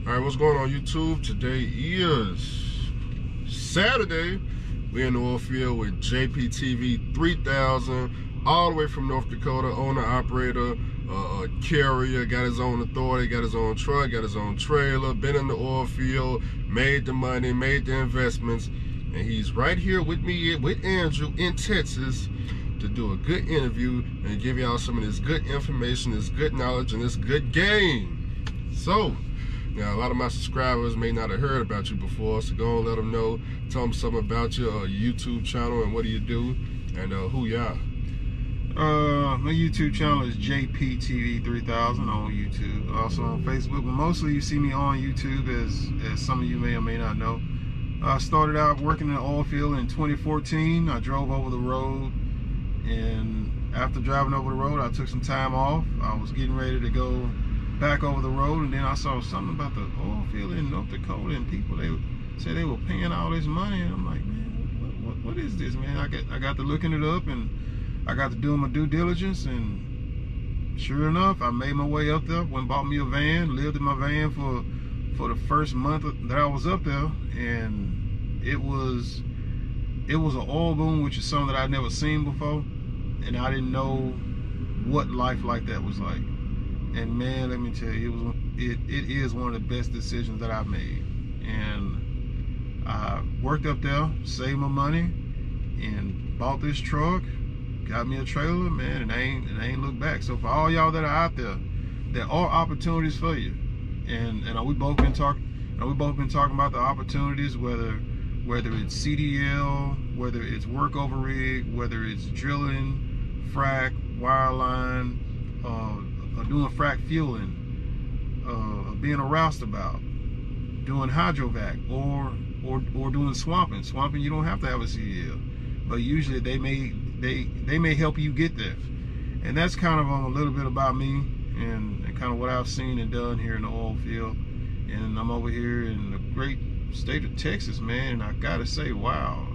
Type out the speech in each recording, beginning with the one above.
All right, what's going on YouTube? Today is Saturday. We're in the oil field with JPTV 3000, all the way from North Dakota, owner, operator, carrier, got his own authority, got his own truck, got his own trailer, been in the oil field, made the money, made the investments, and he's right here with me, with Andrew in Texas, to do a good interview and give y'all some of this good information, this good knowledge, and this good game. So, now, a lot of my subscribers may not have heard about you before, so go and let them know. Tell them something about your YouTube channel and what do you do and who you are. My YouTube channel is JPTV 3000 on YouTube, also on Facebook, but mostly you see me on YouTube, as some of you may or may not know. I started out working in the oil field in 2014. I drove over the road, and after driving over the road, I took some time off. I was getting ready to go back over the road, and then I saw something about the oil field in North Dakota, and people, they said they were paying all this money, and I'm like, man, what is this, man? I got to looking it up, and I got to doing my due diligence, and sure enough, I made my way up there, went and bought me a van, lived in my van for the first month that I was up there, and it was an oil boom, which is something that I'd never seen before, and I didn't know what life like that was like. And man, let me tell you, it is one of the best decisions that I've made. And I worked up there, saved my money, and bought this truck, got me a trailer, man, and I ain't looked back. So for all y'all that are out there, there are opportunities for you. And we both been talking about the opportunities, whether it's CDL, whether it's work over rig, whether it's drilling, frac, wireline, doing frac fueling, being a roustabout, doing hydrovac, or doing swamping. Swamping, you don't have to have a CDL, but usually they may help you get there. And that's kind of a little bit about me and kind of what I've seen and done here in the oil field. And I'm over here in the great state of Texas, man. And I gotta say, wow,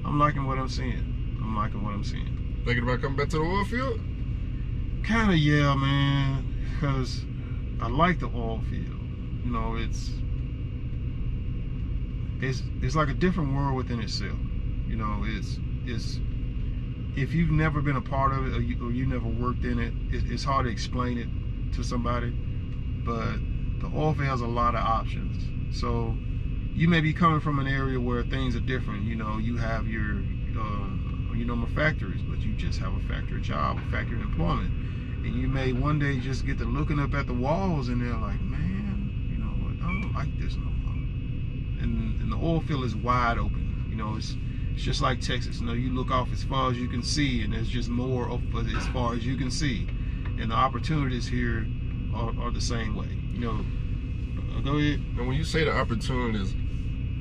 I'm liking what I'm seeing. Thinking about coming back to the oil field? Kind of, yeah, man, because I like the oil field. You know, it's like a different world within itself. You know, it's if you've never been a part of it, or you never worked in it, it's hard to explain it to somebody. But the oil field has a lot of options. So you may be coming from an area where things are different. You know, you have your my factories, but you just have a factory job, a factory employment. And you may one day just get to looking up at the walls, and they're like, man, you know what, I don't like this no more. And the oil field is wide open. You know, it's just like Texas. You know, you look off as far as you can see, and there's just more as far as you can see. And the opportunities here are the same way. You know, go ahead. And when you say the opportunities,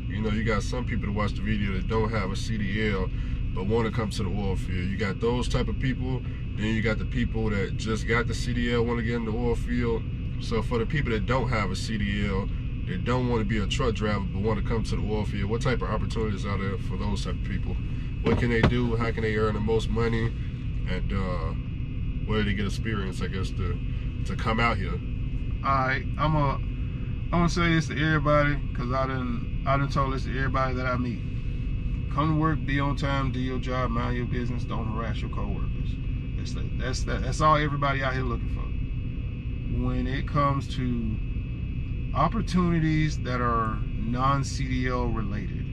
you know, you got some people to watch the video that don't have a CDL but want to come to the oil field. You got those type of people. Then you got the people that just got the CDL, want to get in the oil field. So for the people that don't have a CDL, they don't want to be a truck driver but want to come to the oil field, what type of opportunities are there for those type of people? What can they do? How can they earn the most money? And where do they get experience, I guess, to come out here? Alright, I'm gonna say this to everybody, because I done told this to everybody that I meet. Come to work, be on time, do your job, mind your business, don't harass your coworkers. That's all everybody out here looking for. When it comes to opportunities that are non-CDL related,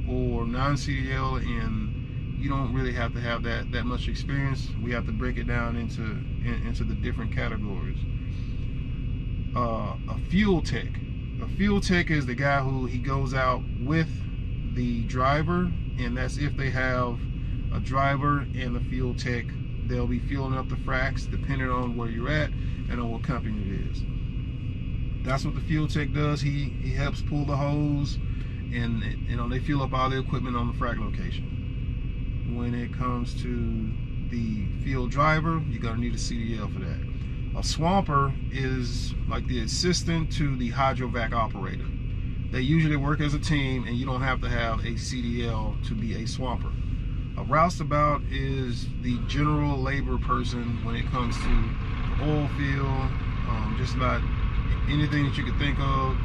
or non-CDL and you don't really have to have that much experience, we have to break it down into the different categories. A fuel tech. A fuel tech is the guy who he goes out with the driver, and that's if they have a driver and a fuel tech. They'll be fueling up the fracs depending on where you're at and on what company it is. That's what the fuel tech does. He helps pull the hose, and you know, they fuel up all the equipment on the frac location. When it comes to the field driver, you're gonna need a CDL for that. A swamper is like the assistant to the hydrovac operator. They usually work as a team, and you don't have to have a CDL to be a swamper. A roustabout is the general labor person when it comes to the oil field, just about anything that you could think of.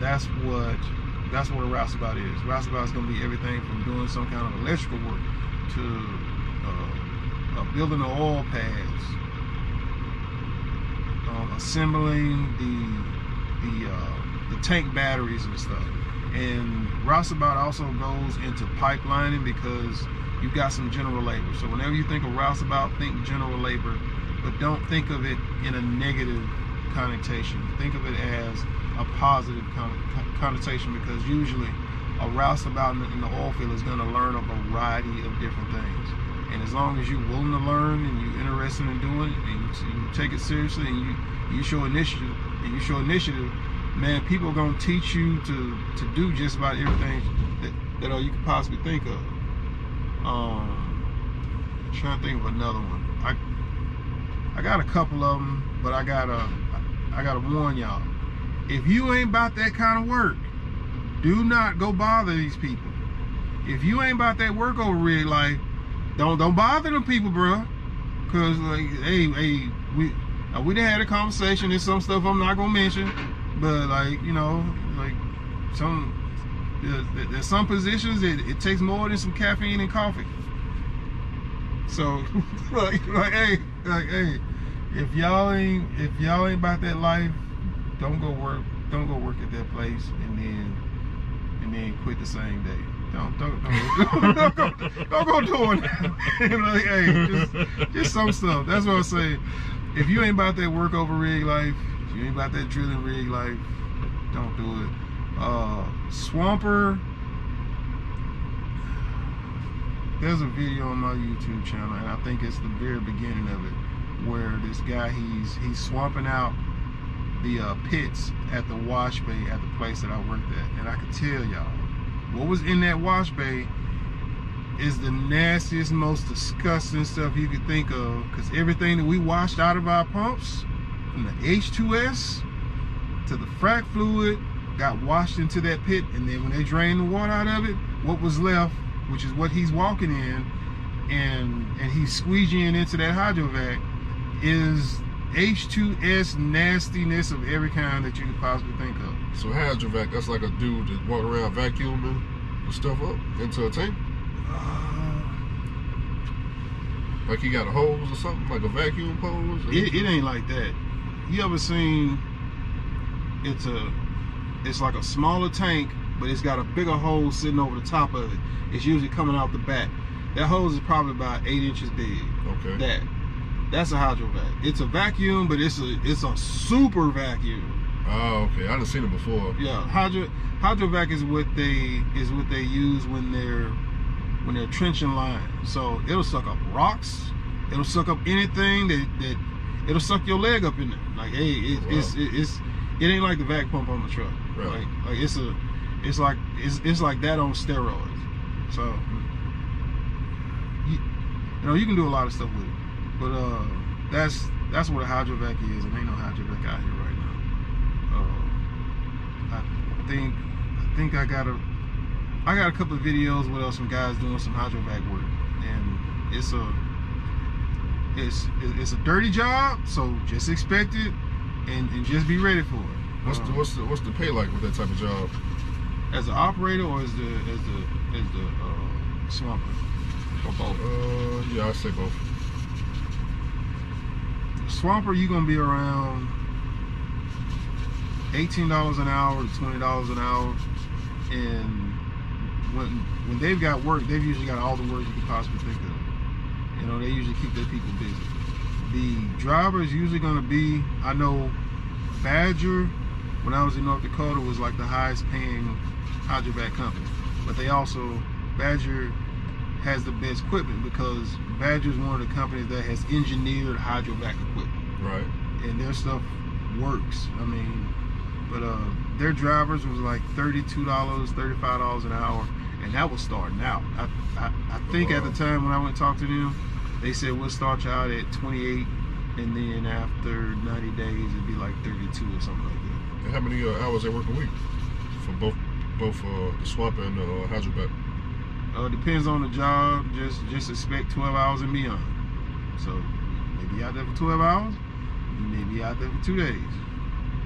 That's what a roustabout is. Roustabout is going to be everything from doing some kind of electrical work to building the oil pads, assembling the tank batteries and stuff. And roustabout also goes into pipelining because you've got some general labor. So whenever you think of roustabout, think general labor, but don't think of it in a negative connotation. Think of it as a positive connotation, because usually a roustabout in the oil field is going to learn a variety of different things. And as long as you're willing to learn and you're interested in doing it and you take it seriously and you show initiative, man, people are going to teach you to do just about everything that you could possibly think of. Trying to think of another one. I got a couple of them, but I gotta warn y'all. If you ain't about that kind of work, do not go bother these people. If you ain't about that work over rig life, don't bother them people, bro. Cause like, hey, we done had a conversation. There's some stuff I'm not gonna mention, but like, you know, like there's some positions it takes more than some caffeine and coffee. So like hey, if y'all ain't about that life, don't go work at that place and then quit the same day. Don't go doing that. Like, hey, just some stuff. That's what I say. If you ain't about that work over rig life, if you ain't about that drilling rig life, don't do it. Swamper. There's a video on my YouTube channel, and I think it's the very beginning of it, where this guy he's swamping out the pits at the wash bay at the place that I worked at, and I can tell y'all, what was in that wash bay is the nastiest, most disgusting stuff you could think of, because everything that we washed out of our pumps, from the H2S to the frac fluid, got washed into that pit, and then when they drained the water out of it, what was left, which is what he's walking in, and he's squeegeeing into that hydrovac, is H2S nastiness of every kind that you could possibly think of. So hydrovac, that's like a dude that walk around vacuuming the stuff up into a tank? Like he got a hose or something, like a vacuum hose? It ain't like that. You ever seen, it's like a smaller tank, but it's got a bigger hose sitting over the top of it. It's usually coming out the back. That hose is probably about 8 inches big. Okay. That's a hydrovac. It's a vacuum, but it's a super vacuum. Oh, okay. I done seen it before. Yeah, hydrovac is what they use when they're trenching lines. So it'll suck up rocks. It'll suck up anything that it'll suck your leg up in there. Like, hey, it ain't like the vac pump on the truck. Right. Like it's like that on steroids. So you can do a lot of stuff with it. But that's what a hydrovac is, and ain't no hydrovac out here right now. I think I got a couple of videos with some guys doing some hydrovac work, and it's a dirty job, so just expect it and just be ready for it. What's the pay like with that type of job? As an operator or as the swamper? Or both? Yeah, I say both. Swamper, you're gonna be around $18 an hour to $20 an hour, and when they've got work, they've usually got all the work you could possibly think of. You know, they usually keep their people busy. The driver is usually gonna be, I know Badger, when I was in North Dakota, was like the highest paying hydrovac company, but Badger has the best equipment because Badger is one of the companies that has engineered hydrovac equipment. Right. And their stuff works. I mean, but their drivers was like $32, $35 an hour, and that was starting out. I think at the time when I went to talk to them, they said we'll start you out at 28, and then after 90 days it'd be like 32 or something like that. And how many hours they work a week for both the swamper and the hydrovac? Depends on the job. Just expect 12 hours and beyond. So maybe out there for 12 hours, maybe out there for 2 days.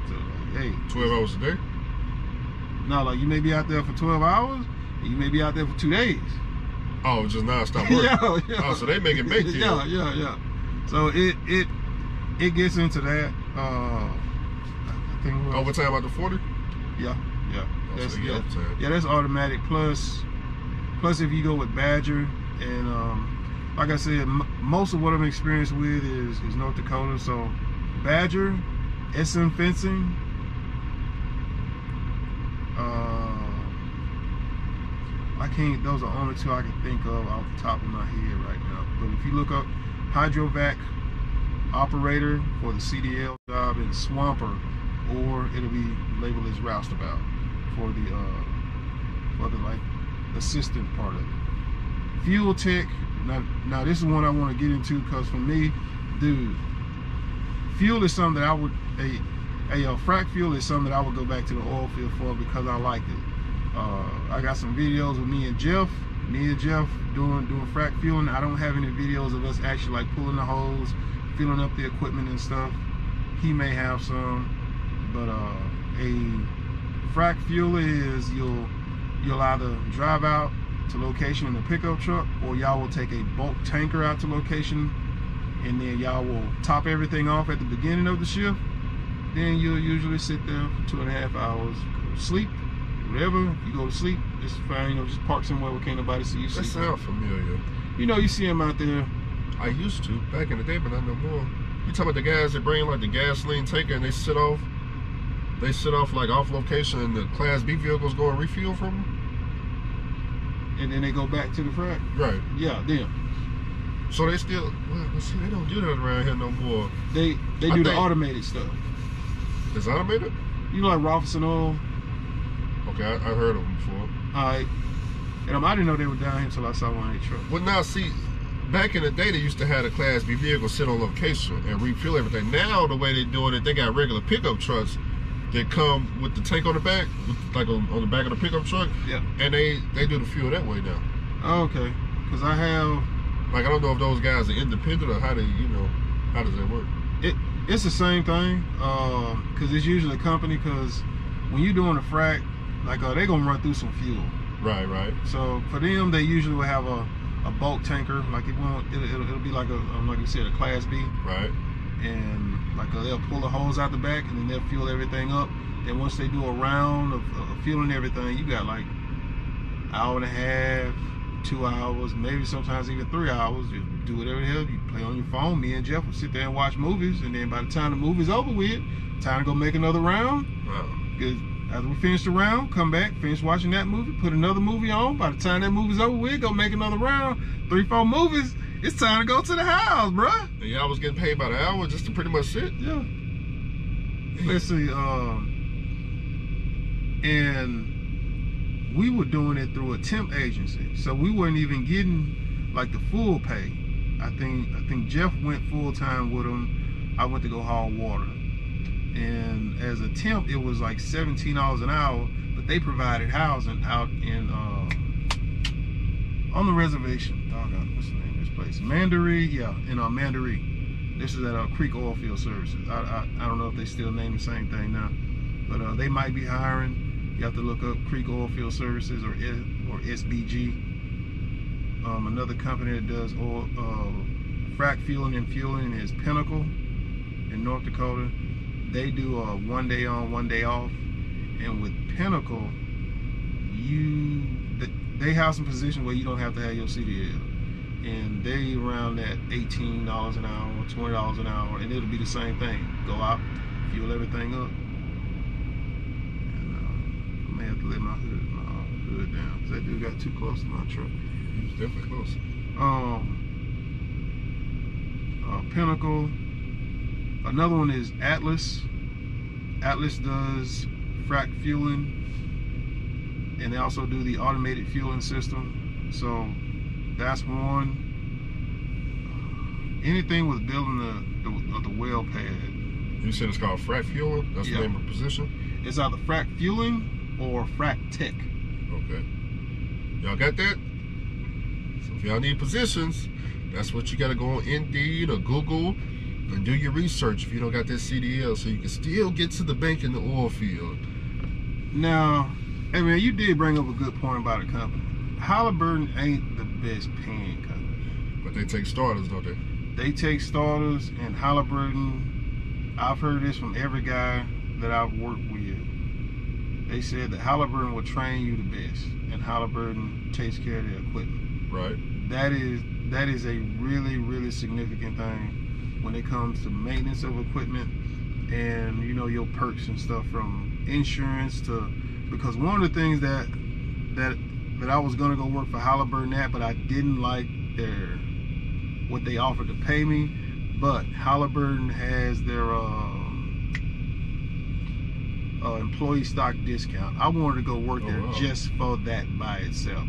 So, like, hey, 12 hours a day? no, like you may be out there for 12 hours, and you may be out there for 2 days. Oh, just non-stop work. Yeah. Oh, so they making bank here. Yeah. So it gets into that. I think overtime after 40? Yeah. Oh, That's so overtime. Yeah, that's automatic. Plus if you go with Badger, and like I said, most of what I'm experienced with is North Dakota. So Badger, SM Fencing, those are only two I can think of off the top of my head right now. But if you look up hydrovac operator for the CDL job in Swamper, or it'll be labeled as roustabout for the like assistant part of it. Fuel tech. Now this is one I want to get into, because for me, dude, fuel is something that I would frac fuel is something that I would go back to the oil field for, because I like it. I got some videos with me and Jeff doing frac fueling. I don't have any videos of us actually like pulling the hose, filling up the equipment and stuff. He may have some, but a frac fueler is you'll either drive out to location in a pickup truck, or y'all will take a bulk tanker out to location, and then y'all will top everything off at the beginning of the shift. Then you'll usually sit there for 2.5 hours, go to sleep. Whatever, you go to sleep, it's fine. You know, just park somewhere where can't nobody see you sleep. That sounds familiar. You know, you see them out there. I used to back in the day, but not no more. You talking about the guys that bring like the gasoline tanker and they sit off like off location, and the Class B vehicles go and refuel from them, and then they go back to the frac. Right. Yeah, them. So they still, well, see, they don't do that around here no more. They do the automated stuff. It's automated? You know, like Robinson Oil. Okay, I heard of them before. Alright. And I didn't know they were down here until I saw one of their trucks. Well, now, see, back in the day, they used to have a Class B vehicle sit on location and refuel everything. Now, the way they're doing it, they got regular pickup trucks that come with the tank on the back, like on the back of the pickup truck. Yeah. And they do the fuel that way now. Oh, okay. Because I have... Like, I don't know if those guys are independent or how does that work? It's the same thing, because it's usually a company, because when you're doing a frac, like they're gonna run through some fuel. Right. So for them, they usually will have a bulk tanker, like it'll be like like you said, a Class B. Right. And like they'll pull the hose out the back, and then they'll fuel everything up. And once they do a round of fueling everything, you got like an hour and a half, 2 hours, maybe sometimes even 3 hours. You do whatever the hell, you play on your phone. Me and Jeff will sit there and watch movies, and then by the time the movie's over with, time to go make another round. Wow. Because after we finish the round, come back, finish watching that movie, put another movie on. By the time that movie's over with, go make another round. 3-4 movies. It's time to go to the house, bruh. And y'all was getting paid by the hour just to pretty much sit? Yeah. Let's see. And we were doing it through a temp agency, so we weren't even getting like the full pay. I think Jeff went full time with them. I went to go haul water. And as a temp, it was like $17 an hour, but they provided housing out in on the reservation. Doggone, what's the name of this place? Mandaree, yeah, in Mandaree. This is at Creek Oilfield Services. I don't know if they still name the same thing now, but they might be hiring. You have to look up Creek Oilfield Services or SBG. Another company that does oil, frac fueling and fueling is Pinnacle in North Dakota. They do a 1 day on, 1 day off, and with Pinnacle, they have some positions where you don't have to have your CDL, and they around that $18 an hour, $20 an hour, and it'll be the same thing. Go out, fuel everything up, and I may have to let my hood down because that dude got too close to my truck. He was definitely close. Pinnacle. Another one is Atlas. Atlas does frac fueling, and they also do the automated fueling system. So that's one. Anything with building the well pad. You said it's called frac fueling? That's the name of the position? It's either frac fueling or frac tech. Okay. Y'all got that? So if y'all need positions, that's what you got to go on Indeed or Google. And do your research if you don't got that CDL, so you can still get to the bank in the oil field. Now, hey man, you did bring up a good point about a company. Halliburton ain't the best paying company. But they take starters, don't they? They take starters, and Halliburton, I've heard this from every guy that I've worked with. They said that Halliburton will train you the best, and Halliburton takes care of the equipment. Right. That is a really, really significant thing when it comes to maintenance of equipment, and you know, your perks and stuff, from insurance to, because one of the things that I was gonna go work for Halliburton at, but I didn't like what they offered to pay me. But Halliburton has their employee stock discount. I wanted to go work there just for that by itself.